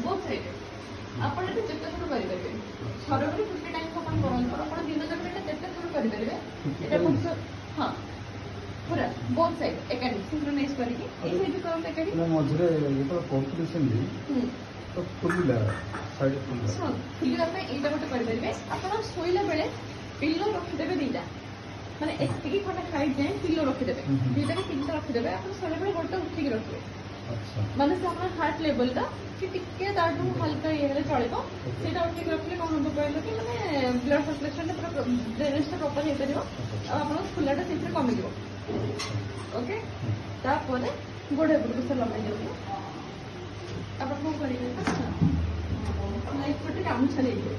both side आपण एटा जेते थोर करि परिबे थरबे 50 टाइम्स आपण करन आपण दिन जक एटा जेते थोर करि परिबे एटा बहुत हां पूरा बोथ साइड एकाडी सिंक्रोनाइज करके ए साइड करन एकाडी ना मझरे ये तो कॉम्पिटिशन भी तो फुलिला साइड फुलिला पे एटा गोटे करि परिबे आपण सोइला बेले पिल्लो रखि देबे दीटा माने एतिकी खटा हाइट जाए पिल्लो रखि देबे दीटा के तीनटा रखि देबे आपण सोइला बेले गोटे उठी के रखिबे अच्छा माने से अपन हार्ट लेवल का कि टिके दाडू हल्का ये हेले चलेबो सेटा उठी के रखले कोन हो कहलो कि माने ब्लड सर्कुलेशन पूरा ड्रेनेज प्रॉपर हे परिबो आपण फुलाटा सेते कमी दिबो ओके तापरे गोडे बुडू से लगाइ देबो आपण को करिवे लाइक पटे काम चले के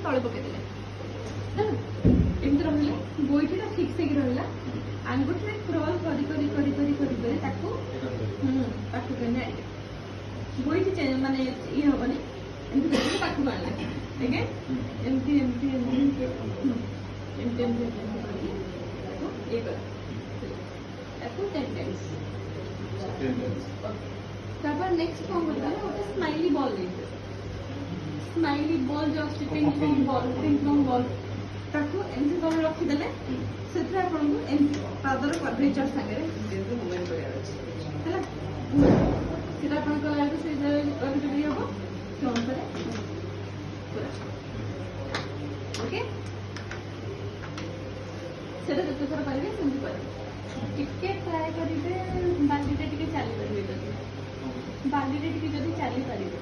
तले पके देले एमती रहिले गोइठीटा ठीक से रहिला आंगुठी क्रॉल करी ताकू पाखु केने आइले गोइठी चेंज माने ई होबनी एमती करके पाखु आला ठीक है एमती ये कर ताकू 10 टाइम्स तापर नेक्स्ट कौन बोलता है ओटा स्माइली बॉल लेते स्माइली बॉल जो अछि पिंक लॉन्ग बॉल ताकू एमती कर रखि देले सेथरा आपन को एमती पादर कर्वेचर संगे जेते मूवमेंट करिया अछि हैला सेटा आपन को लागो से कर्वेचर होबो कोन करे पूरा ओके सेटा जते थोड़ा पाइबे सेमती पाइबे टिके ट्राई करिवे बांडीटे टिके चाली परिबे जदी बांडीटे टिके जदी चाली परिबे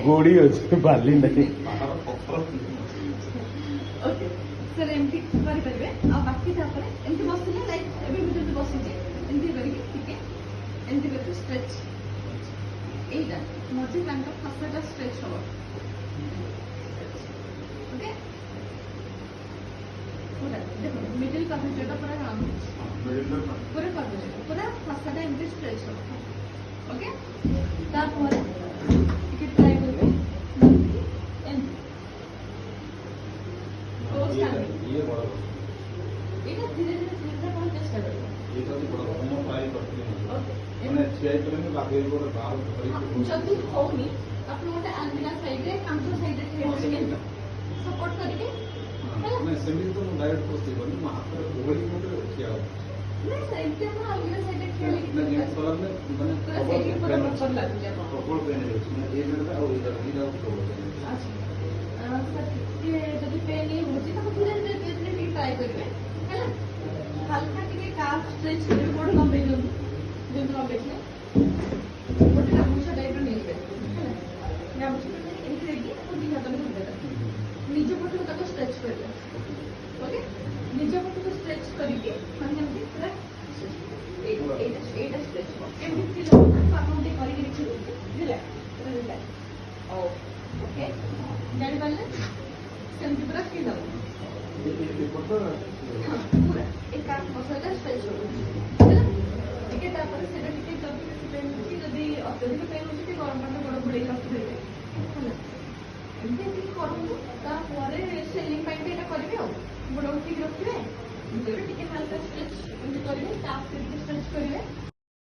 गोड़ी अच्छे बाली नहीं ओके सर एमती करि परिबे आ बाकी तापर एमती बसिले लाइक एबे भी जदी बसि जे एमती करि के ठीक है एमती करके स्ट्रेच एटा मोटी कांटा फासटा स्ट्रेच हो ओके पूरा देखो मिडिल कर्वेचर पूरा काम पूरा कर्वेचर पूरा फासटा एमती स्ट्रेच हो ओके तापर टिके ट्राई करबे एमती ये बड़ा एटा धीरे धीरे कोन चेष्टा करबो ये तो बड़ा हम ट्राई करते हैं माने छाई करने बाकी को बाहर करी जदी होनी आपण गोटे आंगिना साइड रे कांचो साइड रे खेल सपोर्ट करके मैं सेमी तो डायरेक्ट पोस्ट करनी महापर ओवरी में किया नहीं साइड से हम आंगिना साइड रे खेल ना ये सोलर में माने पूरा साइड पूरा प्रॉपर लग जाए प्रॉपर पेन है इसमें ये मेरा और इधर तो अच्छा सर ये जदी पेन नहीं होची तो धीरे धीरे ट्राई करबे हैला हल्का टिके काफ स्ट्रेच करबे बॉडी लंबे जो लंबे छे बॉडी गामुछा टाइप रो नहीं हैला गामुछा एंट्री की पूरी हाथ में धर देता निज पट को स्ट्रेच करबे ओके निज पट को स्ट्रेच करके माने हम पूरा एटा स्ट्रेच एमती फील हो आपण दे करी रखि हैला रिलैक्स ओके जानि पाले सेमती पूरा फील हो पूरा एक काम मसला स्ट्रेच हो टिके तापर सेटा टिके जब पेन होची जदी अत्यधिक पेन होची कि गरम पानी बड़ बड़े रखि देबे हैला एमती करू तापर सेलिंग पाइन एटा करिवे हो बड़ उठी रखिवे टिके हल्का स्ट्रेच एमती करिवे ताप से स्ट्रेच करिवे